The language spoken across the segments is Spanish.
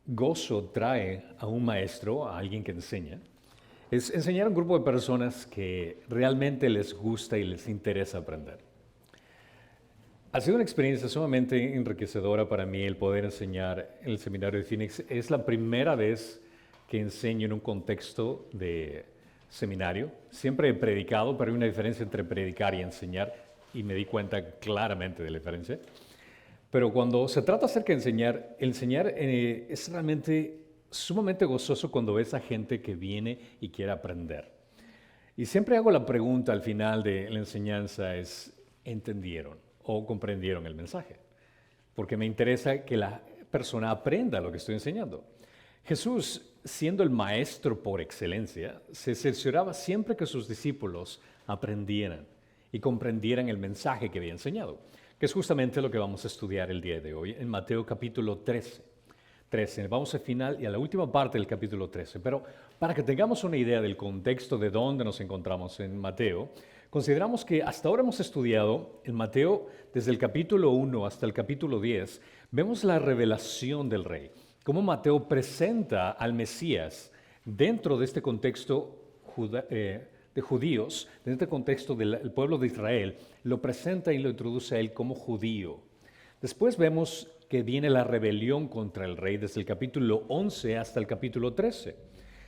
gozo trae a un maestro, a alguien que enseña, es enseñar a un grupo de personas que realmente les gusta y les interesa aprender. Ha sido una experiencia sumamente enriquecedora para mí el poder enseñar en el seminario de Phoenix. Es la primera vez que enseño en un contexto de seminario. Siempre he predicado, pero hay una diferencia entre predicar y enseñar, y me di cuenta claramente de la diferencia. Pero cuando se trata acerca de enseñar es realmente sumamente gozoso cuando ves a gente que viene y quiere aprender. Y siempre hago la pregunta al final de la enseñanza es, ¿entendieron o comprendieron el mensaje? Porque me interesa que la persona aprenda lo que estoy enseñando. Jesús, siendo el maestro por excelencia, se cercioraba siempre que sus discípulos aprendieran y comprendieran el mensaje que había enseñado, que es justamente lo que vamos a estudiar el día de hoy en Mateo capítulo 13. Vamos al final y a la última parte del capítulo 13, pero para que tengamos una idea del contexto de dónde nos encontramos en Mateo, consideramos que hasta ahora hemos estudiado en Mateo desde el capítulo 1 hasta el capítulo 10, vemos la revelación del Rey, cómo Mateo presenta al Mesías dentro de este contexto de judíos, en este contexto del pueblo de Israel, lo presenta y lo introduce a él como judío. Después vemos que viene la rebelión contra el rey desde el capítulo 11 hasta el capítulo 13.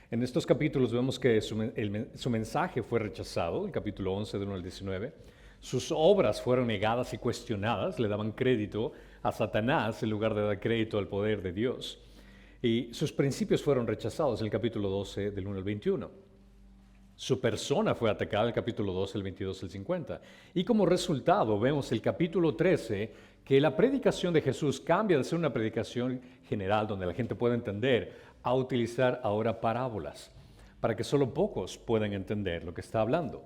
En estos capítulos vemos que su mensaje fue rechazado, el capítulo 11 del 1 al 19. Sus obras fueron negadas y cuestionadas, le daban crédito a Satanás en lugar de dar crédito al poder de Dios. Y sus principios fueron rechazados, el capítulo 12 del 1 al 21. Su persona fue atacada, el capítulo 12, el 22, el 50. Y como resultado vemos el capítulo 13, que la predicación de Jesús cambia de ser una predicación general donde la gente puede entender, a utilizar ahora parábolas, para que solo pocos puedan entender lo que está hablando.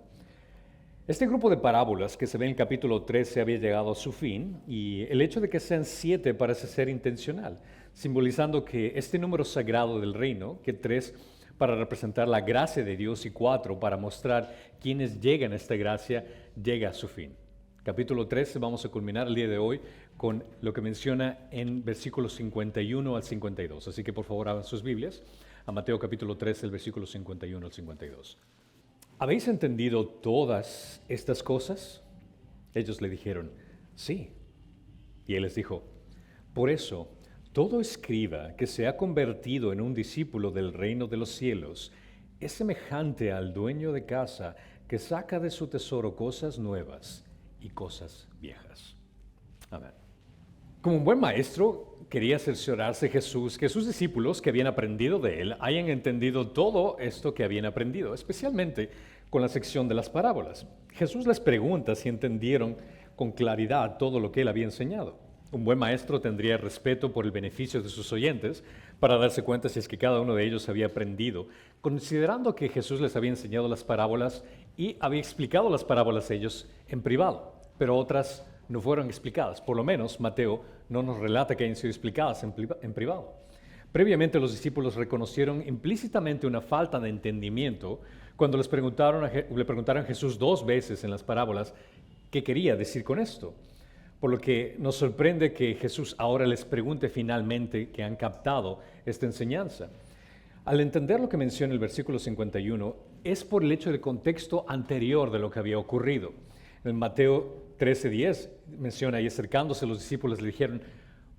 Este grupo de parábolas que se ve en el capítulo 13 había llegado a su fin, y el hecho de que sean 7 parece ser intencional, simbolizando que este número sagrado del reino, que 3 para representar la gracia de Dios y 4 para mostrar quienes llegan a esta gracia, llega a su fin. Capítulo 13 vamos a culminar el día de hoy con lo que menciona en versículos 51 al 52. Así que por favor abran sus Biblias a Mateo capítulo 13, el versículo 51 al 52. ¿Habéis entendido todas estas cosas? Ellos le dijeron, sí. Y él les dijo, por eso, todo escriba que se ha convertido en un discípulo del reino de los cielos es semejante al dueño de casa que saca de su tesoro cosas nuevas y cosas viejas. Amén. Como un buen maestro, quería cerciorarse Jesús que sus discípulos que habían aprendido de él hayan entendido todo esto que habían aprendido, especialmente con la sección de las parábolas. Jesús les pregunta si entendieron con claridad todo lo que él había enseñado. Un buen maestro tendría respeto por el beneficio de sus oyentes para darse cuenta si es que cada uno de ellos había aprendido, considerando que Jesús les había enseñado las parábolas y había explicado las parábolas a ellos en privado, pero otras no fueron explicadas. Por lo menos Mateo no nos relata que hayan sido explicadas en privado. Previamente los discípulos reconocieron implícitamente una falta de entendimiento cuando le preguntaron a Jesús 2 veces en las parábolas qué quería decir con esto. Por lo que nos sorprende que Jesús ahora les pregunte finalmente que han captado esta enseñanza. Al entender lo que menciona el versículo 51, es por el hecho del contexto anterior de lo que había ocurrido. En Mateo 13:10 menciona, y acercándose los discípulos le dijeron,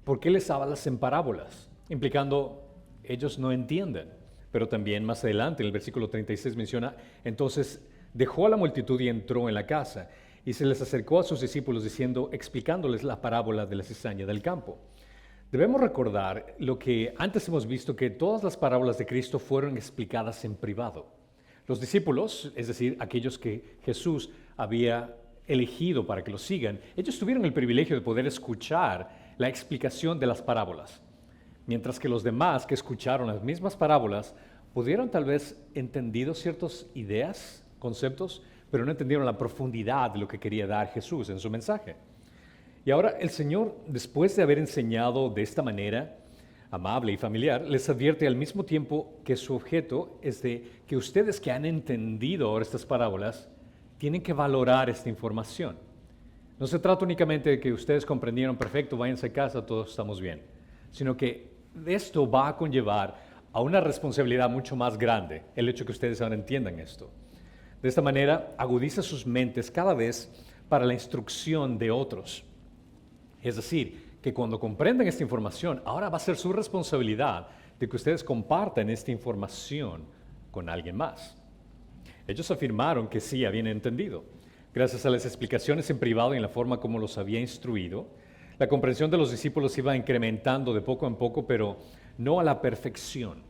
¿por qué les hablas en parábolas? Implicando, ellos no entienden. Pero también más adelante, en el versículo 36 menciona, entonces dejó a la multitud y entró en la casa. Y se les acercó a sus discípulos diciendo, explicándoles la parábola de la cizaña del campo. Debemos recordar lo que antes hemos visto, que todas las parábolas de Cristo fueron explicadas en privado. Los discípulos, es decir, aquellos que Jesús había elegido para que lo sigan, ellos tuvieron el privilegio de poder escuchar la explicación de las parábolas. Mientras que los demás que escucharon las mismas parábolas pudieron tal vez entendido ciertas ideas, conceptos, pero no entendieron la profundidad de lo que quería dar Jesús en su mensaje. Y ahora el Señor, después de haber enseñado de esta manera amable y familiar, les advierte al mismo tiempo que su objeto es de que ustedes que han entendido ahora estas parábolas, tienen que valorar esta información. No se trata únicamente de que ustedes comprendieron perfecto, váyanse a casa, todos estamos bien, sino que esto va a conllevar a una responsabilidad mucho más grande, el hecho que ustedes ahora entiendan esto. De esta manera, agudiza sus mentes cada vez para la instrucción de otros. Es decir, que cuando comprendan esta información, ahora va a ser su responsabilidad de que ustedes compartan esta información con alguien más. Ellos afirmaron que sí habían entendido. Gracias a las explicaciones en privado y en la forma como los había instruido, la comprensión de los discípulos iba incrementando de poco en poco, pero no a la perfección.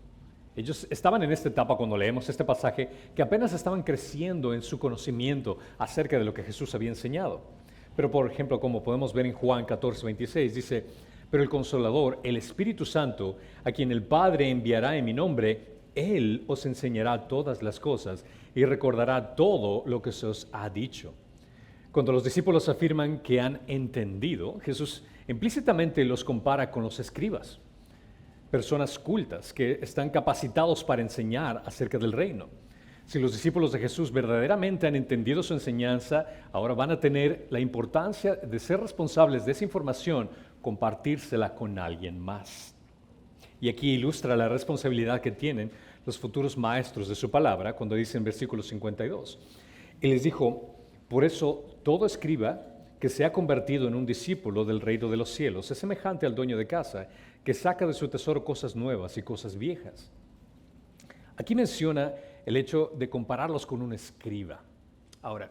Ellos estaban en esta etapa cuando leemos este pasaje que apenas estaban creciendo en su conocimiento acerca de lo que Jesús había enseñado. Pero por ejemplo, como podemos ver en Juan 14:26, dice, pero el Consolador, el Espíritu Santo, a quien el Padre enviará en mi nombre, Él os enseñará todas las cosas y recordará todo lo que se os ha dicho. Cuando los discípulos afirman que han entendido, Jesús implícitamente los compara con los escribas, personas cultas que están capacitados para enseñar acerca del reino. Si los discípulos de Jesús verdaderamente han entendido su enseñanza, ahora van a tener la importancia de ser responsables de esa información, compartírsela con alguien más. Y aquí ilustra la responsabilidad que tienen los futuros maestros de su palabra cuando dice en versículo 52. Y les dijo, por eso todo escriba que se ha convertido en un discípulo del reino de los cielos es semejante al dueño de casa que saca de su tesoro cosas nuevas y cosas viejas. Aquí menciona el hecho de compararlos con un escriba. Ahora,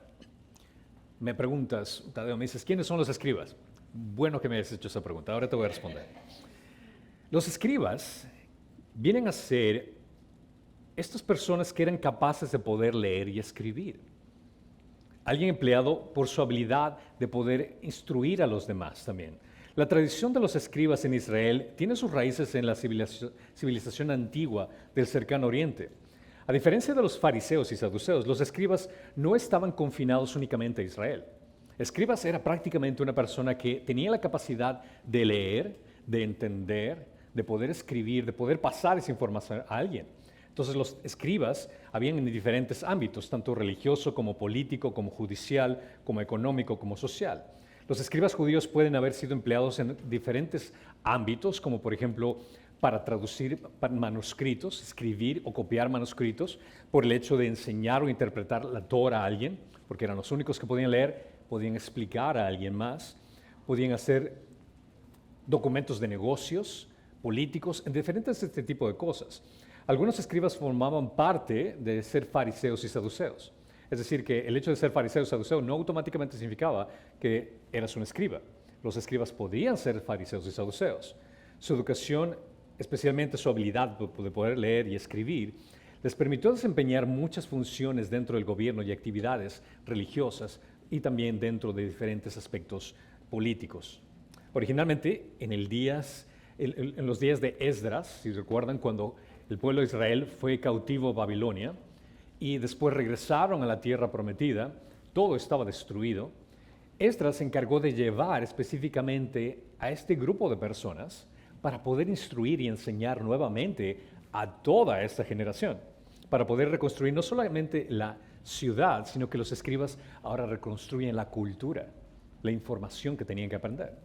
me preguntas, Tadeo, me dices, ¿quiénes son los escribas? Bueno que me hayas hecho esa pregunta, ahora te voy a responder. Los escribas vienen a ser estas personas que eran capaces de poder leer y escribir. Alguien empleado por su habilidad de poder instruir a los demás también. La tradición de los escribas en Israel tiene sus raíces en la civilización antigua del cercano oriente. A diferencia de los fariseos y saduceos, los escribas no estaban confinados únicamente a Israel. Escribas era prácticamente una persona que tenía la capacidad de leer, de entender, de poder escribir, de poder pasar esa información a alguien. Entonces los escribas habían en diferentes ámbitos, tanto religioso como político, como judicial, como económico, como social. Los escribas judíos pueden haber sido empleados en diferentes ámbitos, como por ejemplo para traducir manuscritos, escribir o copiar manuscritos, por el hecho de enseñar o interpretar la Torah a alguien, porque eran los únicos que podían leer, podían explicar a alguien más, podían hacer documentos de negocios, políticos, en diferentes este tipo de cosas. Algunos escribas formaban parte de ser fariseos y saduceos. Es decir, que el hecho de ser fariseo o saduceo no automáticamente significaba que eras un escriba. Los escribas podían ser fariseos y saduceos. Su educación, especialmente su habilidad de poder leer y escribir, les permitió desempeñar muchas funciones dentro del gobierno y actividades religiosas y también dentro de diferentes aspectos políticos. Originalmente, en los días de Esdras, si recuerdan, cuando el pueblo de Israel fue cautivo a Babilonia y después regresaron a la tierra prometida, todo estaba destruido. Esdras se encargó de llevar específicamente a este grupo de personas para poder instruir y enseñar nuevamente a toda esta generación, para poder reconstruir no solamente la ciudad, sino que los escribas ahora reconstruyen la cultura, la información que tenían que aprender.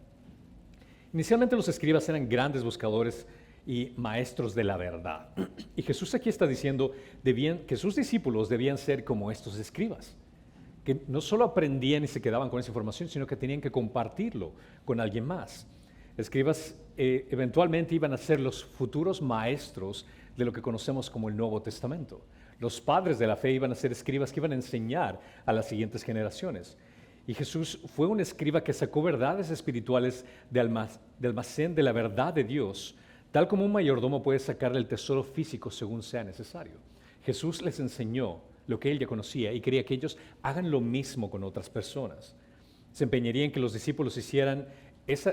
Inicialmente los escribas eran grandes buscadores y maestros de la verdad. Y Jesús aquí está diciendo que sus discípulos debían ser como estos escribas, que no solo aprendían y se quedaban con esa información, sino que tenían que compartirlo con alguien más. Escribas eventualmente iban a ser los futuros maestros de lo que conocemos como el Nuevo Testamento. Los padres de la fe iban a ser escribas que iban a enseñar a las siguientes generaciones. Y Jesús fue un escriba que sacó verdades espirituales del almacén de la verdad de Dios, tal como un mayordomo puede sacar el tesoro físico según sea necesario. Jesús les enseñó lo que él ya conocía y quería que ellos hagan lo mismo con otras personas. Se empeñaría en que los discípulos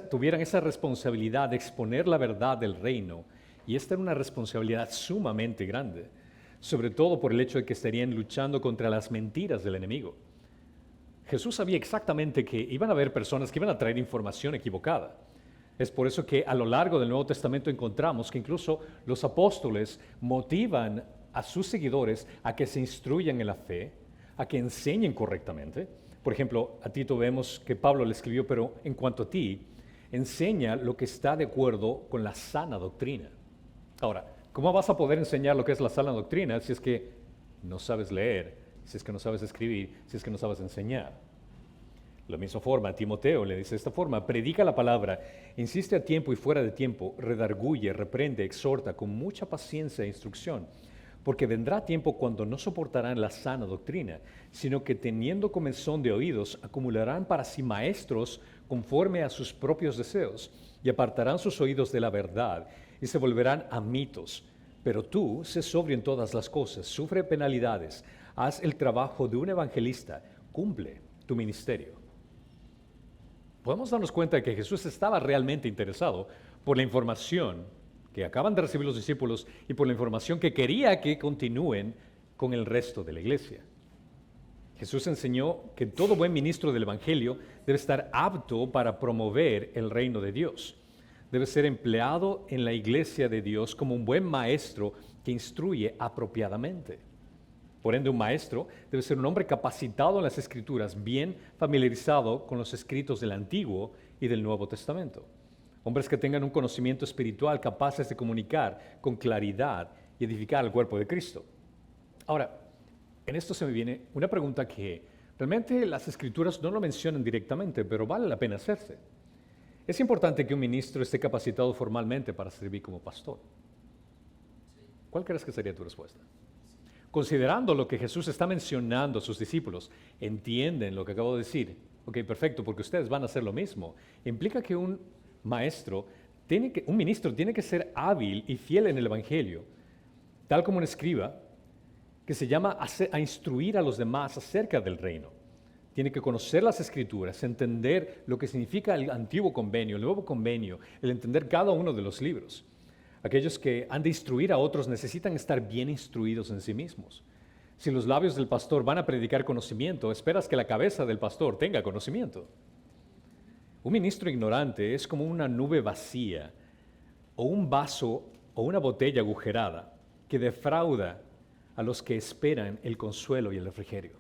tuvieran esa responsabilidad de exponer la verdad del reino, y esta era una responsabilidad sumamente grande, sobre todo por el hecho de que estarían luchando contra las mentiras del enemigo. Jesús sabía exactamente que iban a haber personas que iban a traer información equivocada. Es por eso que a lo largo del Nuevo Testamento encontramos que incluso los apóstoles motivan a sus seguidores a que se instruyan en la fe, a que enseñen correctamente. Por ejemplo, a Tito vemos que Pablo le escribió, pero en cuanto a ti, enseña lo que está de acuerdo con la sana doctrina. Ahora, ¿cómo vas a poder enseñar lo que es la sana doctrina si es que no sabes leer, si es que no sabes escribir, si es que no sabes enseñar? De la misma forma, a Timoteo le dice de esta forma: predica la palabra, insiste a tiempo y fuera de tiempo, redarguye, reprende, exhorta con mucha paciencia e instrucción, porque vendrá tiempo cuando no soportarán la sana doctrina, sino que teniendo comezón de oídos, acumularán para sí maestros conforme a sus propios deseos, y apartarán sus oídos de la verdad, y se volverán a mitos. Pero tú, sé sobrio en todas las cosas, sufre penalidades, haz el trabajo de un evangelista, cumple tu ministerio. Podemos darnos cuenta de que Jesús estaba realmente interesado por la información que acaban de recibir los discípulos y por la información que quería que continúen con el resto de la iglesia. Jesús enseñó que todo buen ministro del Evangelio debe estar apto para promover el reino de Dios. Debe ser empleado en la iglesia de Dios como un buen maestro que instruye apropiadamente. Por ende, un maestro debe ser un hombre capacitado en las Escrituras, bien familiarizado con los escritos del Antiguo y del Nuevo Testamento. Hombres que tengan un conocimiento espiritual capaces de comunicar con claridad y edificar al cuerpo de Cristo. Ahora, en esto se me viene una pregunta que realmente las Escrituras no lo mencionan directamente, pero vale la pena hacerse. ¿Es importante que un ministro esté capacitado formalmente para servir como pastor? ¿Cuál crees que sería tu respuesta? Considerando lo que Jesús está mencionando a sus discípulos, ¿entienden lo que acabo de decir? Ok, perfecto, porque ustedes van a hacer lo mismo. Implica que un ministro tiene que ser hábil y fiel en el Evangelio, tal como un escriba, que se llama a instruir a los demás acerca del reino. Tiene que conocer las Escrituras, entender lo que significa el antiguo convenio, el nuevo convenio, el entender cada uno de los libros. Aquellos que han de instruir a otros necesitan estar bien instruidos en sí mismos. Si los labios del pastor van a predicar conocimiento, esperas que la cabeza del pastor tenga conocimiento. Un ministro ignorante es como una nube vacía o un vaso o una botella agujerada que defrauda a los que esperan el consuelo y el refrigerio.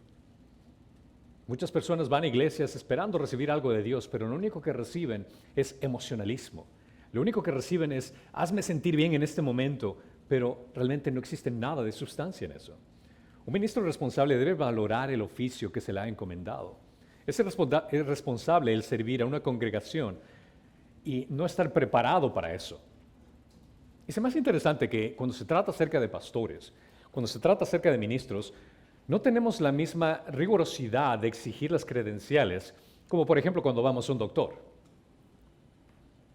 Muchas personas van a iglesias esperando recibir algo de Dios, pero lo único que reciben es emocionalismo. Lo único que reciben es: hazme sentir bien en este momento, pero realmente no existe nada de sustancia en eso. Un ministro responsable debe valorar el oficio que se le ha encomendado. Es responsable el servir a una congregación y no estar preparado para eso. Y se me hace interesante que cuando se trata acerca de pastores, cuando se trata acerca de ministros, no tenemos la misma rigurosidad de exigir las credenciales como, por ejemplo, cuando vamos a un doctor.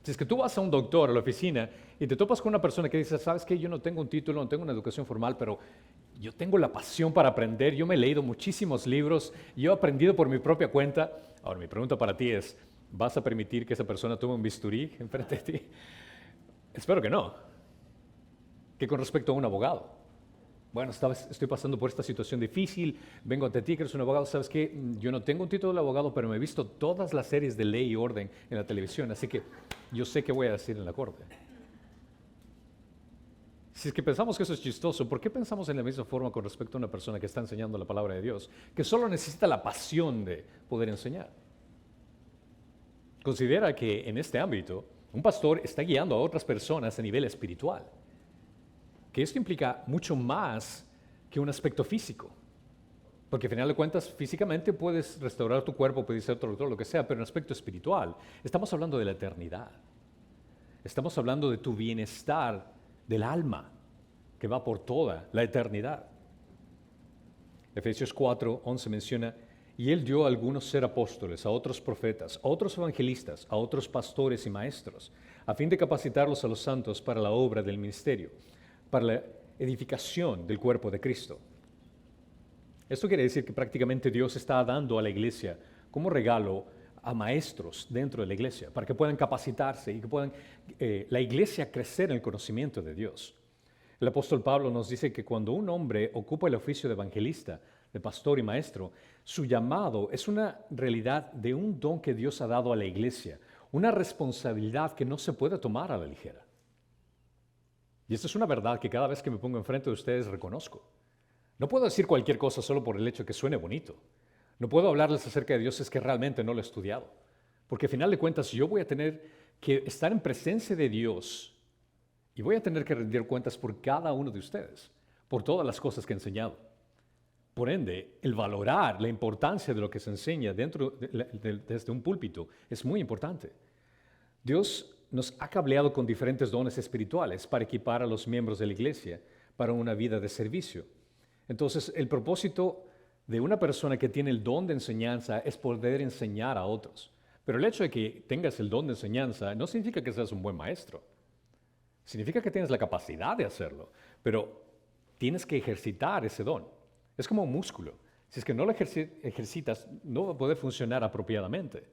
Si es que tú vas a un doctor a la oficina y te topas con una persona que dice: ¿sabes qué? Yo no tengo un título, no tengo una educación formal, pero yo tengo la pasión para aprender, yo me he leído muchísimos libros, yo he aprendido por mi propia cuenta. Ahora, mi pregunta para ti es: ¿vas a permitir que esa persona tome un bisturí enfrente de ti? Espero que no. ¿Qué con respecto a un abogado? Bueno, estoy pasando por esta situación difícil, vengo ante ti que eres un abogado. ¿Sabes qué? Yo no tengo un título de abogado, pero me he visto todas las series de Ley y Orden en la televisión, así que yo sé qué voy a decir en la corte. Si es que pensamos que eso es chistoso, ¿por qué pensamos en la misma forma con respecto a una persona que está enseñando la palabra de Dios, que solo necesita la pasión de poder enseñar? Considera que en este ámbito, un pastor está guiando a otras personas a nivel espiritual, que esto implica mucho más que un aspecto físico. Porque al final de cuentas, físicamente puedes restaurar tu cuerpo, puedes ser otro doctor, lo que sea, pero en aspecto espiritual, estamos hablando de la eternidad. Estamos hablando de tu bienestar del alma, que va por toda la eternidad. Efesios 4:11 menciona: y él dio a algunos ser apóstoles, a otros profetas, a otros evangelistas, a otros pastores y maestros, a fin de capacitarlos a los santos para la obra del ministerio, para la edificación del cuerpo de Cristo. Esto quiere decir que prácticamente Dios está dando a la iglesia como regalo a maestros dentro de la iglesia, para que puedan capacitarse y que puedan la iglesia crecer en el conocimiento de Dios. El apóstol Pablo nos dice que cuando un hombre ocupa el oficio de evangelista, de pastor y maestro, su llamado es una realidad de un don que Dios ha dado a la iglesia, una responsabilidad que no se puede tomar a la ligera. Y esta es una verdad que cada vez que me pongo enfrente de ustedes reconozco. No puedo decir cualquier cosa solo por el hecho de que suene bonito. No puedo hablarles acerca de Dios, es que realmente no lo he estudiado. Porque al final de cuentas yo voy a tener que estar en presencia de Dios, y voy a tener que rendir cuentas por cada uno de ustedes, por todas las cosas que he enseñado. Por ende, el valorar la importancia de lo que se enseña desde un púlpito es muy importante. Dios nos ha cableado con diferentes dones espirituales para equipar a los miembros de la iglesia para una vida de servicio. Entonces, el propósito de una persona que tiene el don de enseñanza es poder enseñar a otros. Pero el hecho de que tengas el don de enseñanza no significa que seas un buen maestro. Significa que tienes la capacidad de hacerlo, pero tienes que ejercitar ese don. Es como un músculo. Si es que no lo ejercitas, no va a poder funcionar apropiadamente.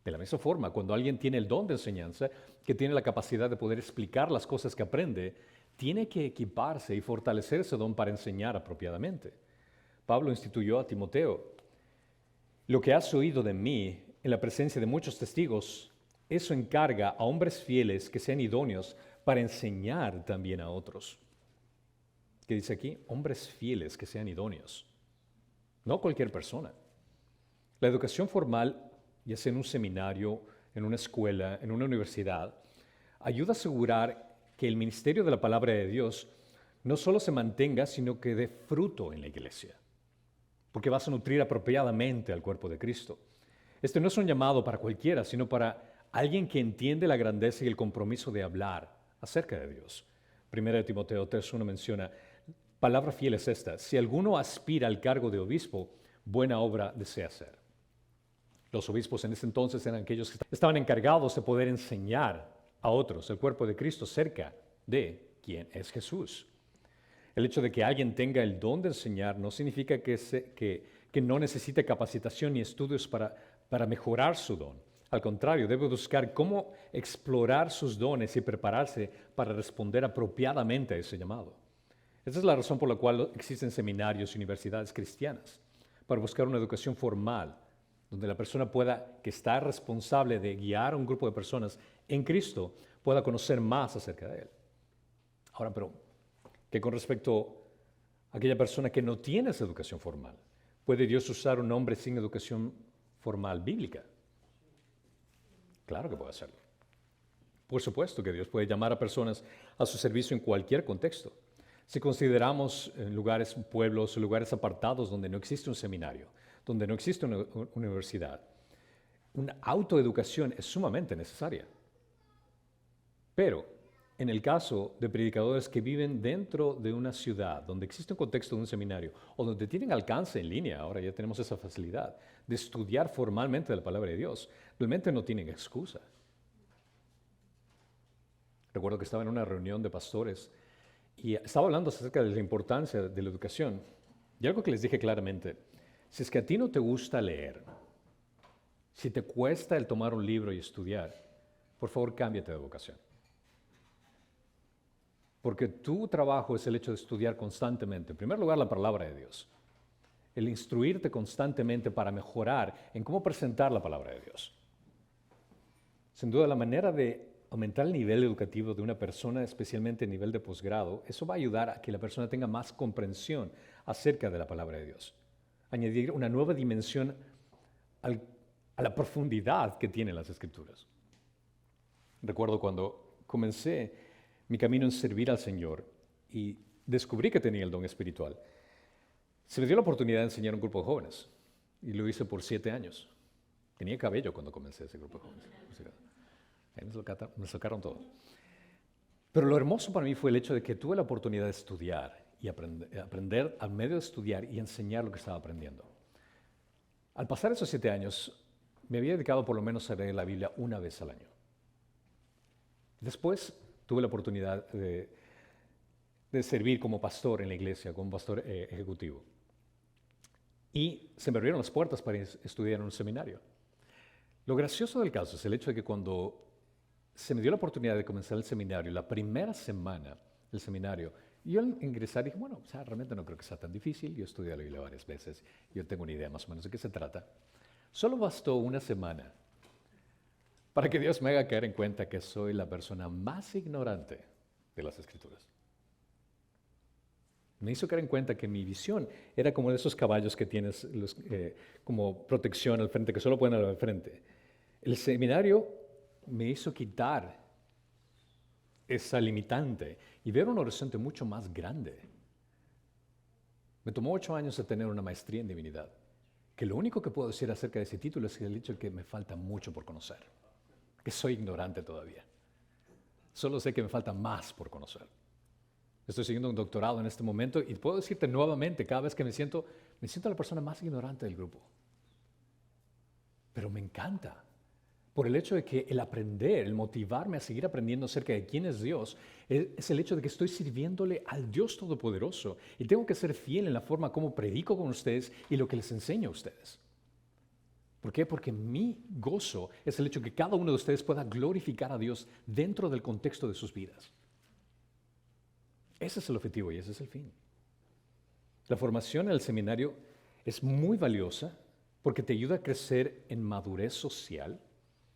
De la misma forma, cuando alguien tiene el don de enseñanza, que tiene la capacidad de poder explicar las cosas que aprende, tiene que equiparse y fortalecer ese don para enseñar apropiadamente. Pablo instituyó a Timoteo: lo que has oído de mí en la presencia de muchos testigos, eso encarga a hombres fieles que sean idóneos para enseñar también a otros. ¿Qué dice aquí? Hombres fieles que sean idóneos. No cualquier persona. La educación formal, ya sea en un seminario, en una escuela, en una universidad, ayuda a asegurar que el ministerio de la palabra de Dios no solo se mantenga, sino que dé fruto en la iglesia, porque vas a nutrir apropiadamente al cuerpo de Cristo. Este no es un llamado para cualquiera, sino para alguien que entiende la grandeza y el compromiso de hablar acerca de Dios. Primera de Timoteo 3:1 menciona: palabra fiel es esta, si alguno aspira al cargo de obispo, buena obra desea hacer. Los obispos en ese entonces eran aquellos que estaban encargados de poder enseñar a otros el cuerpo de Cristo cerca de quién es Jesús. El hecho de que alguien tenga el don de enseñar no significa que no necesite capacitación ni estudios para mejorar su don. Al contrario, debe buscar cómo explorar sus dones y prepararse para responder apropiadamente a ese llamado. Esa es la razón por la cual existen seminarios y universidades cristianas, para buscar una educación formal, donde la persona que está responsable de guiar a un grupo de personas en Cristo, pueda conocer más acerca de Él. Ahora, pero, ¿qué con respecto a aquella persona que no tiene esa educación formal? ¿Puede Dios usar un hombre sin educación formal bíblica? Claro que puede hacerlo. Por supuesto que Dios puede llamar a personas a su servicio en cualquier contexto. Si consideramos lugares, pueblos o lugares apartados donde no existe un seminario, donde no existe una universidad, una autoeducación es sumamente necesaria. Pero en el caso de predicadores que viven dentro de una ciudad, donde existe un contexto de un seminario, o donde tienen alcance en línea, ahora ya tenemos esa facilidad de estudiar formalmente la palabra de Dios, realmente no tienen excusa. Recuerdo que estaba en una reunión de pastores y estaba hablando acerca de la importancia de la educación. Y algo que les dije claramente: si es que a ti no te gusta leer, si te cuesta el tomar un libro y estudiar, por favor cámbiate de vocación. Porque tu trabajo es el hecho de estudiar constantemente. En primer lugar, la palabra de Dios. El instruirte constantemente para mejorar en cómo presentar la palabra de Dios. Sin duda, la manera de aumentar el nivel educativo de una persona, especialmente a nivel de posgrado, eso va a ayudar a que la persona tenga más comprensión acerca de la palabra de Dios. Añadir una nueva dimensión a la profundidad que tienen las Escrituras. Recuerdo cuando comencé mi camino en servir al Señor y descubrí que tenía el don espiritual. Se me dio la oportunidad de enseñar a un grupo de jóvenes y lo hice por 7 años. Tenía cabello cuando comencé ese grupo de jóvenes. Ahí me sacaron todo. Pero lo hermoso para mí fue el hecho de que tuve la oportunidad de estudiar y aprender al medio de estudiar y enseñar lo que estaba aprendiendo. Al pasar esos 7 años, me había dedicado por lo menos a leer la Biblia una vez al año. Después tuve la oportunidad de servir como pastor en la iglesia, como pastor ejecutivo. Y se me abrieron las puertas para estudiar en un seminario. Lo gracioso del caso es el hecho de que cuando se me dio la oportunidad de comenzar el seminario, la primera semana del seminario, yo al ingresar dije, bueno, realmente no creo que sea tan difícil. Yo estudié la Biblia varias veces, yo tengo una idea más o menos de qué se trata. Solo bastó una semana para que Dios me haga caer en cuenta que soy la persona más ignorante de las Escrituras. Me hizo caer en cuenta que mi visión era como de esos caballos que tienes como protección al frente, que solo pueden ir al frente. El seminario me hizo quitar esa limitante y ver un horizonte mucho más grande. Me tomó 8 años de tener una maestría en divinidad, que lo único que puedo decir acerca de ese título es el hecho de que me falta mucho por conocer, que soy ignorante todavía. Solo sé que me falta más por conocer. Estoy siguiendo un doctorado en este momento y puedo decirte nuevamente, cada vez que me siento la persona más ignorante del grupo. Pero me encanta, por el hecho de que el aprender, el motivarme a seguir aprendiendo acerca de quién es Dios, es el hecho de que estoy sirviéndole al Dios Todopoderoso y tengo que ser fiel en la forma como predico con ustedes y lo que les enseño a ustedes. ¿Por qué? Porque mi gozo es el hecho de que cada uno de ustedes pueda glorificar a Dios dentro del contexto de sus vidas. Ese es el objetivo y ese es el fin. La formación en el seminario es muy valiosa porque te ayuda a crecer en madurez social,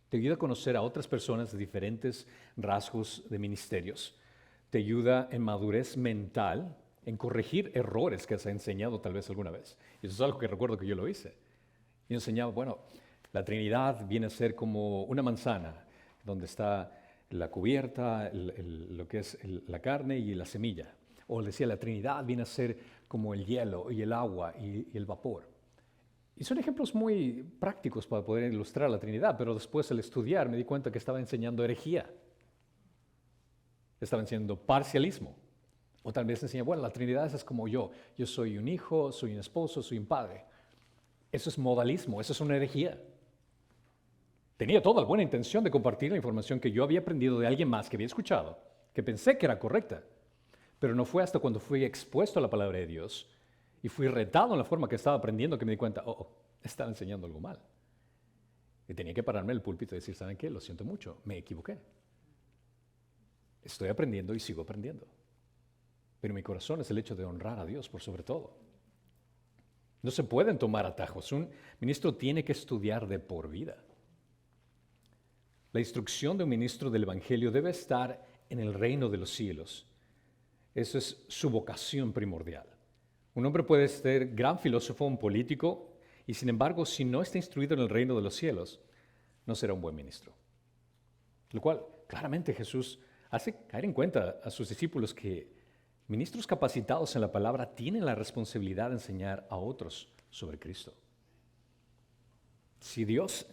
te ayuda a conocer a otras personas de diferentes rasgos de ministerios, te ayuda en madurez mental, en corregir errores que has enseñado tal vez alguna vez. Y eso es algo que recuerdo que yo lo hice. Yo enseñaba, bueno, la Trinidad viene a ser como una manzana, donde está la cubierta, lo que es la carne y la semilla. O decía, la Trinidad viene a ser como el hielo y el agua y el vapor. Y son ejemplos muy prácticos para poder ilustrar la Trinidad, pero después al estudiar me di cuenta que estaba enseñando herejía. Estaba enseñando parcialismo. O tal vez enseñaba, bueno, la Trinidad es como yo. Yo soy un hijo, soy un esposo, soy un padre. Eso es modalismo, eso es una herejía. Tenía toda la buena intención de compartir la información que yo había aprendido de alguien más que había escuchado, que pensé que era correcta. Pero no fue hasta cuando fui expuesto a la palabra de Dios y fui retado en la forma que estaba aprendiendo que me di cuenta, estaba enseñando algo mal. Y tenía que pararme en el púlpito y decir, ¿saben qué? Lo siento mucho, me equivoqué. Estoy aprendiendo y sigo aprendiendo. Pero mi corazón es el hecho de honrar a Dios por sobre todo. No se pueden tomar atajos. Un ministro tiene que estudiar de por vida. La instrucción de un ministro del Evangelio debe estar en el reino de los cielos. Esa es su vocación primordial. Un hombre puede ser gran filósofo, un político, y sin embargo, si no está instruido en el reino de los cielos, no será un buen ministro. Lo cual, claramente Jesús hace caer en cuenta a sus discípulos que ministros capacitados en la palabra tienen la responsabilidad de enseñar a otros sobre Cristo. Si Dios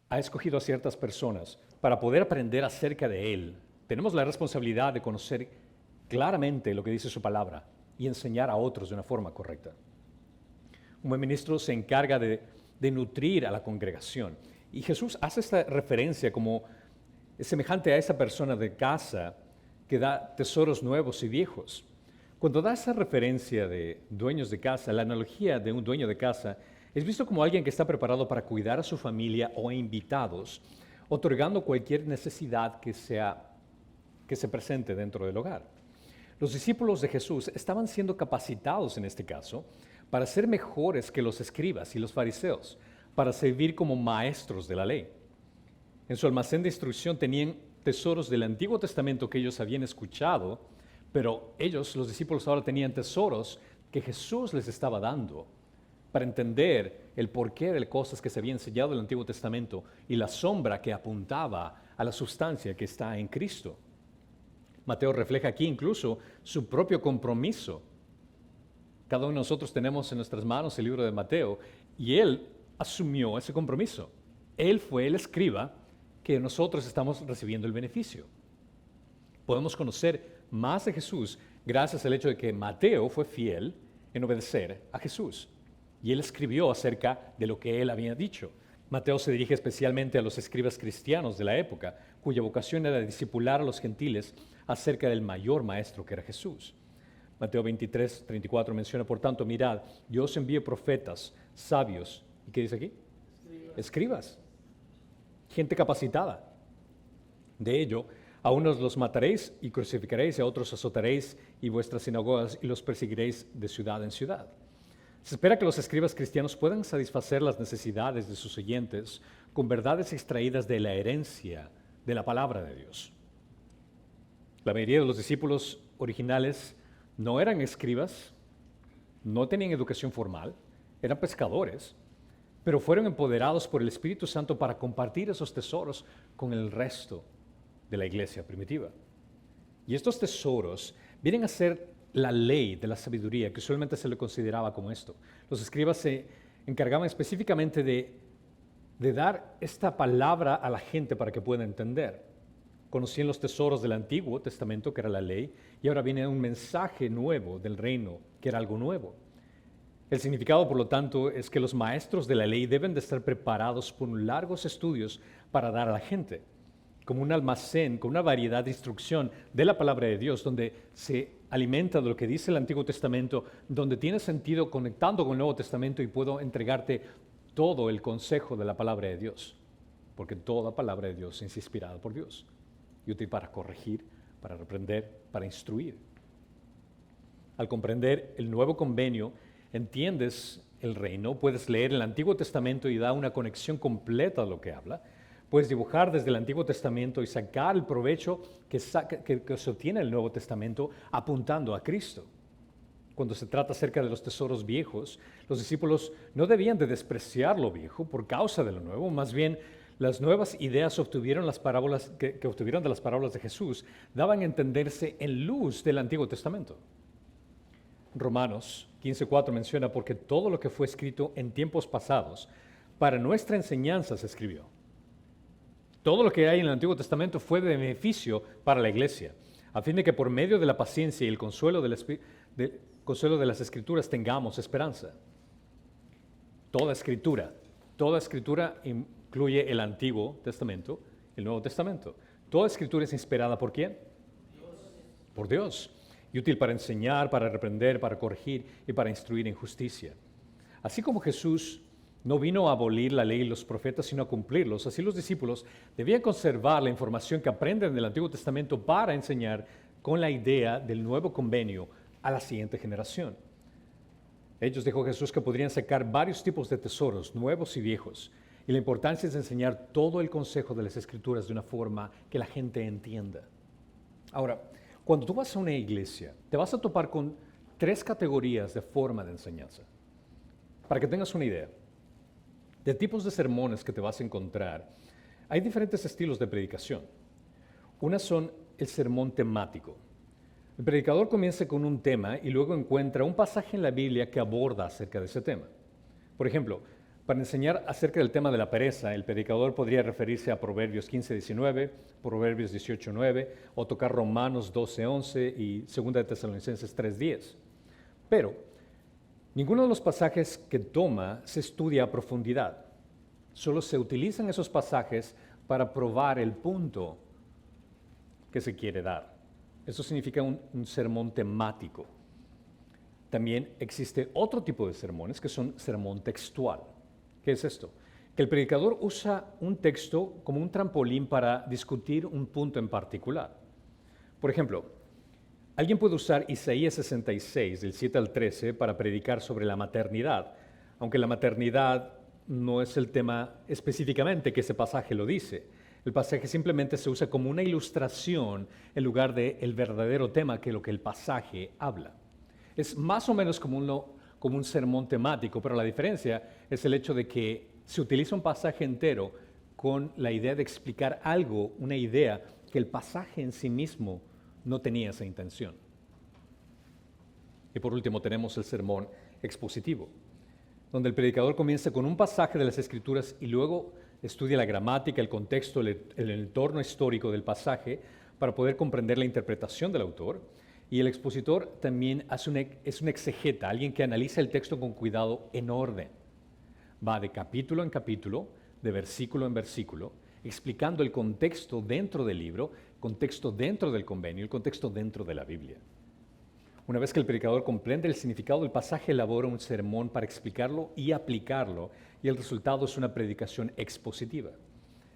ha escogido a ciertas personas para poder aprender acerca de Él, tenemos la responsabilidad de conocer claramente lo que dice su palabra y enseñar a otros de una forma correcta. Un buen ministro se encarga de nutrir a la congregación. Y Jesús hace esta referencia como es semejante a esa persona de casa que da tesoros nuevos y viejos. Cuando da esa referencia de dueños de casa, la analogía de un dueño de casa es visto como alguien que está preparado para cuidar a su familia o a invitados, otorgando cualquier necesidad que se presente dentro del hogar. Los discípulos de Jesús estaban siendo capacitados en este caso para ser mejores que los escribas y los fariseos, para servir como maestros de la ley. En su almacén de instrucción tenían tesoros del Antiguo Testamento que ellos habían escuchado, pero ellos, los discípulos, ahora tenían tesoros que Jesús les estaba dando para entender el porqué de cosas que se habían enseñado en el Antiguo Testamento y la sombra que apuntaba a la sustancia que está en Cristo. Mateo refleja aquí incluso su propio compromiso. Cada uno de nosotros tenemos en nuestras manos el libro de Mateo y él asumió ese compromiso. Él fue el escriba que nosotros estamos recibiendo el beneficio. Podemos conocer más de Jesús gracias al hecho de que Mateo fue fiel en obedecer a Jesús. Y él escribió acerca de lo que él había dicho. Mateo se dirige especialmente a los escribas cristianos de la época, cuya vocación era discipular a los gentiles acerca del mayor maestro que era Jesús. Mateo 23, 34 menciona, por tanto, mirad, yo os envío profetas, sabios, ¿y qué dice aquí? Escribas. Gente capacitada. De ello, a unos los mataréis y crucificaréis, y a otros azotaréis, y vuestras sinagogas y los perseguiréis de ciudad en ciudad. Se espera que los escribas cristianos puedan satisfacer las necesidades de sus oyentes con verdades extraídas de la herencia de la palabra de Dios. La mayoría de los discípulos originales no eran escribas, no tenían educación formal, eran pescadores, pero fueron empoderados por el Espíritu Santo para compartir esos tesoros con el resto de la iglesia primitiva. Y estos tesoros vienen a ser la ley de la sabiduría, que usualmente se le consideraba como esto. Los escribas se encargaban específicamente de dar esta palabra a la gente para que pueda entender. Conocían los tesoros del Antiguo Testamento, que era la ley, y ahora viene un mensaje nuevo del reino, que era algo nuevo. El significado, por lo tanto, es que los maestros de la ley deben de estar preparados por largos estudios para dar a la gente, como un almacén, con una variedad de instrucción de la palabra de Dios, donde se alimenta de lo que dice el Antiguo Testamento, donde tiene sentido conectando con el Nuevo Testamento y puedo entregarte todo el consejo de la palabra de Dios, porque toda palabra de Dios es inspirada por Dios y útil para corregir, para reprender, para instruir. Al comprender el nuevo convenio, entiendes el reino, puedes leer el Antiguo Testamento y da una conexión completa a lo que habla. Puedes dibujar desde el Antiguo Testamento y sacar el provecho que se obtiene en el Nuevo Testamento apuntando a Cristo. Cuando se trata acerca de los tesoros viejos, los discípulos no debían de despreciar lo viejo por causa de lo nuevo, más bien las nuevas ideas que obtuvieron de las parábolas de Jesús daban a entenderse en luz del Antiguo Testamento. Romanos 15:4 menciona, porque todo lo que fue escrito en tiempos pasados, para nuestra enseñanza se escribió. Todo lo que hay en el Antiguo Testamento fue de beneficio para la iglesia, a fin de que por medio de la paciencia y el consuelo de las Escrituras tengamos esperanza. Toda escritura incluye el Antiguo Testamento, el Nuevo Testamento. Toda escritura es inspirada ¿por quién? Por Dios. Y útil para enseñar, para reprender, para corregir y para instruir en justicia. Así como Jesús no vino a abolir la ley y los profetas, sino a cumplirlos, así los discípulos debían conservar la información que aprenden del Antiguo Testamento para enseñar con la idea del nuevo convenio a la siguiente generación. Ellos, dijo Jesús, que podrían sacar varios tipos de tesoros, nuevos y viejos, y la importancia es enseñar todo el consejo de las Escrituras de una forma que la gente entienda. Ahora, cuando tú vas a una iglesia, te vas a topar con 3 categorías de forma de enseñanza. Para que tengas una idea, de tipos de sermones que te vas a encontrar, hay diferentes estilos de predicación. Unas son el sermón temático. El predicador comienza con un tema y luego encuentra un pasaje en la Biblia que aborda acerca de ese tema. Por ejemplo, para enseñar acerca del tema de la pereza, el predicador podría referirse a Proverbios 15:19, Proverbios 18:9, o tocar Romanos 12:11 y 2 de Tesalonicenses 3:10. Pero ninguno de los pasajes que toma se estudia a profundidad. Solo se utilizan esos pasajes para probar el punto que se quiere dar. Eso significa un sermón temático. También existe otro tipo de sermones que son sermón textual. ¿Qué es esto? Que el predicador usa un texto como un trampolín para discutir un punto en particular. Por ejemplo, alguien puede usar Isaías 66, del 7 al 13, para predicar sobre la maternidad, aunque la maternidad no es el tema específicamente que ese pasaje lo dice. El pasaje simplemente se usa como una ilustración en lugar del verdadero tema que lo que el pasaje habla. Es más o menos como un sermón temático, pero la diferencia es el hecho de que se utiliza un pasaje entero con la idea de explicar algo, una idea que el pasaje en sí mismo no tenía esa intención. Y por último tenemos el sermón expositivo, donde el predicador comienza con un pasaje de las Escrituras y luego estudia la gramática, el contexto, el entorno histórico del pasaje para poder comprender la interpretación del autor. Y el expositor también es un exegeta, alguien que analiza el texto con cuidado en orden. Va de capítulo en capítulo, de versículo en versículo, explicando el contexto dentro del libro, contexto dentro del convenio, el contexto dentro de la Biblia. Una vez que el predicador comprende el significado del pasaje, elabora un sermón para explicarlo y aplicarlo, y el resultado es una predicación expositiva.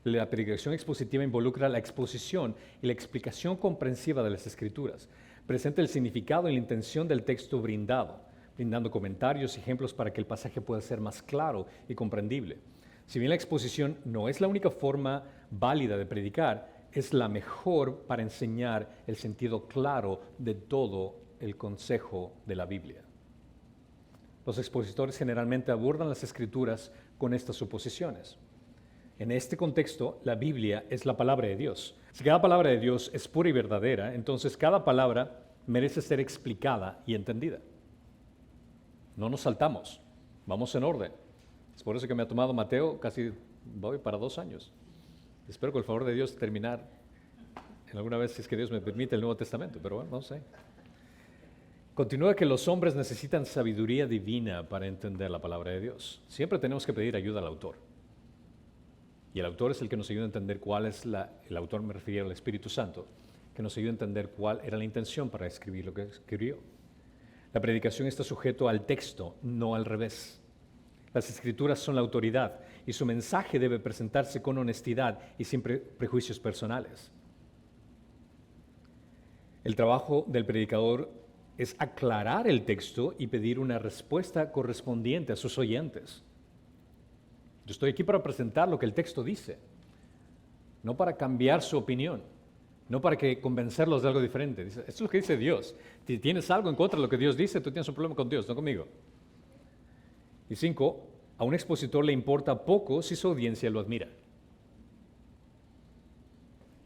La predicación expositiva involucra la exposición y la explicación comprensiva de las Escrituras. Presenta el significado y la intención del texto brindando comentarios y ejemplos para que el pasaje pueda ser más claro y comprendible. Si bien la exposición no es la única forma válida de predicar, es la mejor para enseñar el sentido claro de todo el consejo de la Biblia. Los expositores generalmente abordan las Escrituras con estas suposiciones. En este contexto, la Biblia es la palabra de Dios. Si cada palabra de Dios es pura y verdadera, entonces cada palabra merece ser explicada y entendida. No nos saltamos, vamos en orden. Es por eso que me ha tomado Mateo casi voy para 2 años. Espero con el favor de Dios terminar en alguna vez, si es que Dios me permite, el Nuevo Testamento, pero bueno, no sé. Continúa que los hombres necesitan sabiduría divina para entender la palabra de Dios. Siempre tenemos que pedir ayuda al autor. Y el autor es el que nos ayuda a entender cuál es el autor, me refiero al Espíritu Santo, que nos ayuda a entender cuál era la intención para escribir lo que escribió. La predicación está sujeto al texto, no al revés. Las Escrituras son la autoridad y su mensaje debe presentarse con honestidad y sin prejuicios personales. El trabajo del predicador es aclarar el texto y pedir una respuesta correspondiente a sus oyentes. Yo estoy aquí para presentar lo que el texto dice, no para cambiar su opinión, no para convencerlos de algo diferente. Dice, esto es lo que dice Dios. Si tienes algo en contra de lo que Dios dice, tú tienes un problema con Dios, no conmigo. Y 5, a un expositor le importa poco si su audiencia lo admira.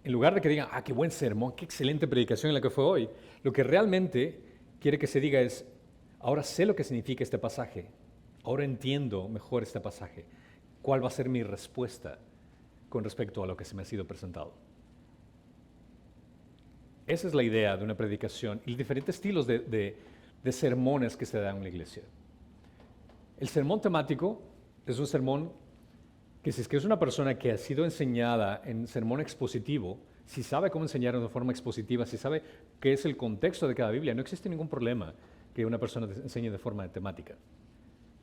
En lugar de que digan, qué buen sermón, qué excelente predicación en la que fue hoy, lo que realmente quiere que se diga es, ahora sé lo que significa este pasaje, ahora entiendo mejor este pasaje. ¿Cuál va a ser mi respuesta con respecto a lo que se me ha sido presentado? Esa es la idea de una predicación y diferentes estilos de sermones que se dan en la iglesia. El sermón temático es un sermón que si es que es una persona que ha sido enseñada en sermón expositivo, si sabe cómo enseñar de forma expositiva, si sabe qué es el contexto de cada Biblia, no existe ningún problema que una persona enseñe de forma temática.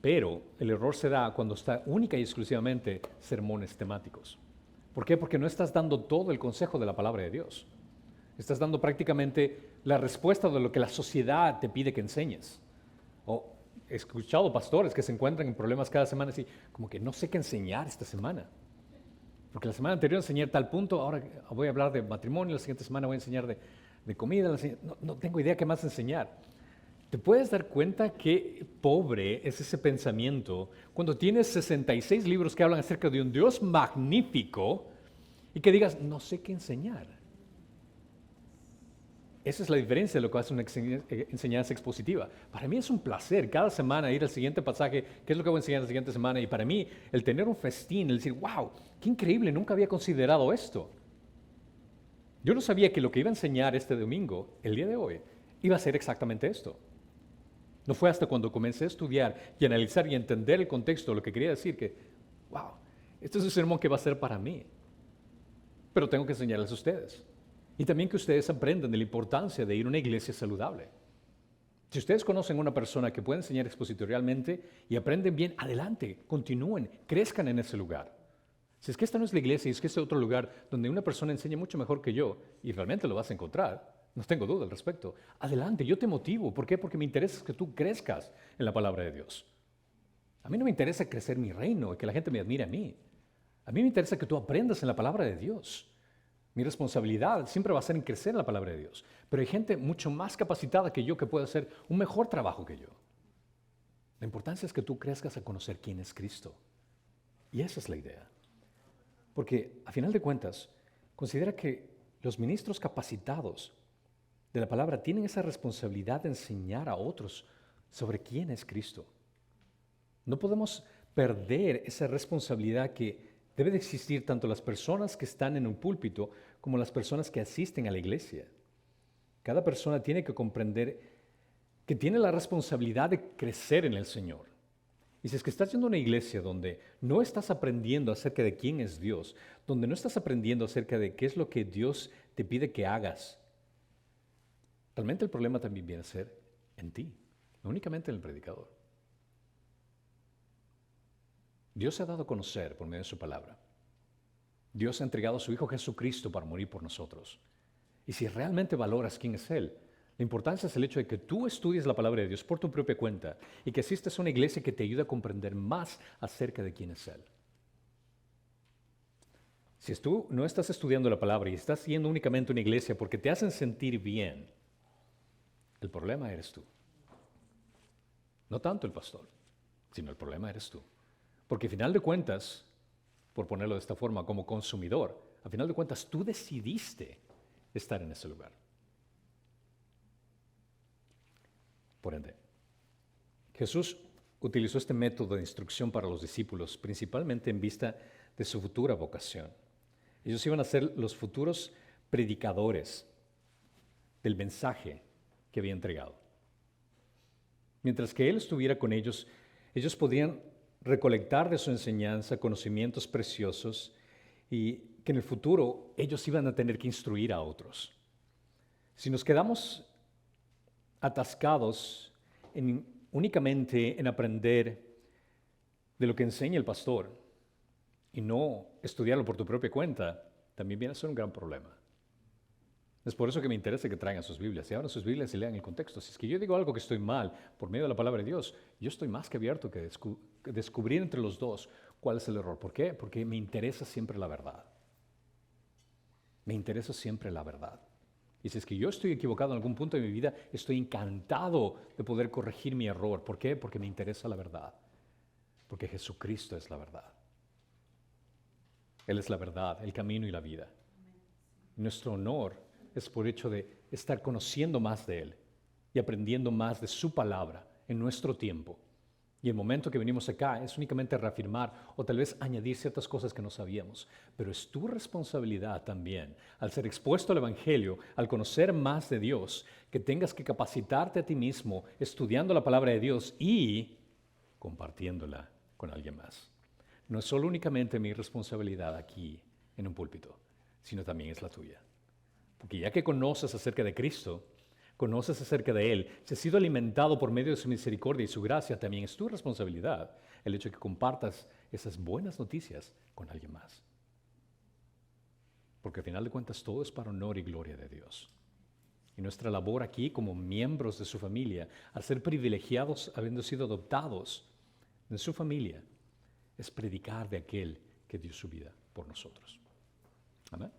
Pero el error se da cuando está única y exclusivamente sermones temáticos. ¿Por qué? Porque no estás dando todo el consejo de la palabra de Dios. Estás dando prácticamente la respuesta de lo que la sociedad te pide que enseñes. He escuchado pastores que se encuentran en problemas cada semana y como que no sé qué enseñar esta semana. Porque la semana anterior enseñé tal punto, ahora voy a hablar de matrimonio, la siguiente semana voy a enseñar de comida, no tengo idea qué más enseñar. ¿Te puedes dar cuenta qué pobre es ese pensamiento cuando tienes 66 libros que hablan acerca de un Dios magnífico y que digas, no sé qué enseñar? Esa es la diferencia de lo que hace una enseñanza expositiva. Para mí es un placer cada semana ir al siguiente pasaje, qué es lo que voy a enseñar la siguiente semana, y para mí el tener un festín, el decir, wow, qué increíble, nunca había considerado esto. Yo no sabía que lo que iba a enseñar este domingo, el día de hoy, iba a ser exactamente esto. No fue hasta cuando comencé a estudiar y analizar y entender el contexto, lo que quería decir que, wow, este es un sermón que va a ser para mí, pero tengo que enseñarles a ustedes. Y también que ustedes aprendan de la importancia de ir a una iglesia saludable. Si ustedes conocen a una persona que puede enseñar expositorialmente y aprenden bien, adelante, continúen, crezcan en ese lugar. Si es que esta no es la iglesia y es que este es otro lugar donde una persona enseña mucho mejor que yo, y realmente lo vas a encontrar, no tengo duda al respecto, adelante, yo te motivo. ¿Por qué? Porque me interesa que tú crezcas en la palabra de Dios. A mí no me interesa crecer mi reino y que la gente me admire a mí. A mí me interesa que tú aprendas en la palabra de Dios. Mi responsabilidad siempre va a ser en crecer en la palabra de Dios. Pero hay gente mucho más capacitada que yo que puede hacer un mejor trabajo que yo. La importancia es que tú crezcas a conocer quién es Cristo. Y esa es la idea. Porque, a final de cuentas, considera que los ministros capacitados de la palabra tienen esa responsabilidad de enseñar a otros sobre quién es Cristo. No podemos perder esa responsabilidad que debe de existir tanto las personas que están en un púlpito como las personas que asisten a la iglesia. Cada persona tiene que comprender que tiene la responsabilidad de crecer en el Señor. Y si es que estás yendo a una iglesia donde no estás aprendiendo acerca de quién es Dios, donde no estás aprendiendo acerca de qué es lo que Dios te pide que hagas, realmente el problema también viene a ser en ti, no únicamente en el predicador. Dios se ha dado a conocer por medio de su palabra. Dios ha entregado a su Hijo Jesucristo para morir por nosotros. Y si realmente valoras quién es Él, la importancia es el hecho de que tú estudies la palabra de Dios por tu propia cuenta y que asistas a una iglesia que te ayude a comprender más acerca de quién es Él. Si tú no estás estudiando la palabra y estás yendo únicamente a una iglesia porque te hacen sentir bien, el problema eres tú. No tanto el pastor, sino el problema eres tú. Porque a final de cuentas, por ponerlo de esta forma, como consumidor, a final de cuentas tú decidiste estar en ese lugar. Por ende, Jesús utilizó este método de instrucción para los discípulos, principalmente en vista de su futura vocación. Ellos iban a ser los futuros predicadores del mensaje que había entregado. Mientras que Él estuviera con ellos, ellos podrían recolectar de su enseñanza conocimientos preciosos y que en el futuro ellos iban a tener que instruir a otros. Si nos quedamos atascados únicamente en aprender de lo que enseña el pastor y no estudiarlo por tu propia cuenta, también viene a ser un gran problema. Es por eso que me interesa que traigan sus Biblias y abran sus Biblias y lean el contexto. Si es que yo digo algo que estoy mal por medio de la palabra de Dios, yo estoy más que abierto que descubrir entre los dos cuál es el error. ¿Por qué? Porque me interesa siempre la verdad. Me interesa siempre la verdad. Y si es que yo estoy equivocado en algún punto de mi vida, estoy encantado de poder corregir mi error. ¿Por qué? Porque me interesa la verdad. Porque Jesucristo es la verdad. Él es la verdad, el camino y la vida. Nuestro honor es por hecho de estar conociendo más de Él y aprendiendo más de su palabra en nuestro tiempo. Y el momento que venimos acá es únicamente reafirmar o tal vez añadir ciertas cosas que no sabíamos. Pero es tu responsabilidad también, al ser expuesto al Evangelio, al conocer más de Dios, que tengas que capacitarte a ti mismo estudiando la palabra de Dios y compartiéndola con alguien más. No es solo únicamente mi responsabilidad aquí en un púlpito, sino también es la tuya. Porque ya que conoces acerca de Cristo, conoces acerca de Él, si has sido alimentado por medio de su misericordia y su gracia, también es tu responsabilidad el hecho de que compartas esas buenas noticias con alguien más. Porque al final de cuentas todo es para honor y gloria de Dios. Y nuestra labor aquí como miembros de su familia, al ser privilegiados habiendo sido adoptados en su familia, es predicar de aquel que dio su vida por nosotros. Amén.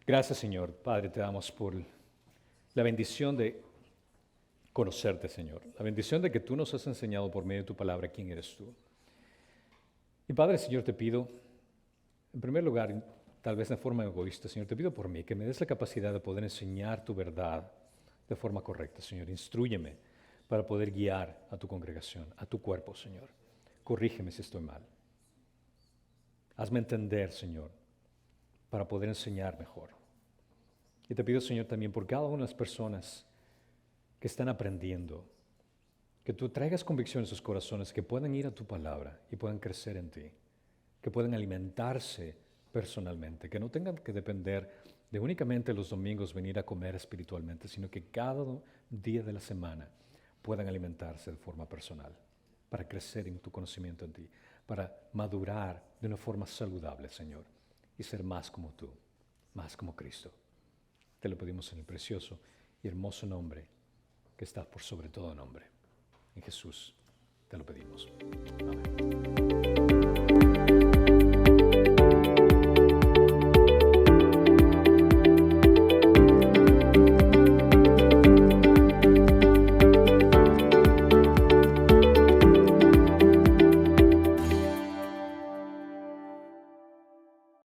Gracias, Señor. Padre, te damos por la bendición de conocerte, Señor. La bendición de que tú nos has enseñado por medio de tu palabra quién eres tú. Y Padre, Señor, te pido, en primer lugar, tal vez de forma egoísta, Señor, te pido por mí que me des la capacidad de poder enseñar tu verdad de forma correcta, Señor. Instrúyeme para poder guiar a tu congregación, a tu cuerpo, Señor. Corrígeme si estoy mal. Hazme entender, Señor, para poder enseñar mejor. Y te pido, Señor, también por cada una de las personas que están aprendiendo, que tú traigas convicción en sus corazones, que puedan ir a tu palabra y puedan crecer en ti, que puedan alimentarse personalmente, que no tengan que depender de únicamente los domingos venir a comer espiritualmente, sino que cada día de la semana puedan alimentarse de forma personal, para crecer en tu conocimiento en ti, para madurar de una forma saludable, Señor, y ser más como tú, más como Cristo. Te lo pedimos en el precioso y hermoso nombre que está por sobre todo nombre. En Jesús te lo pedimos. Amén.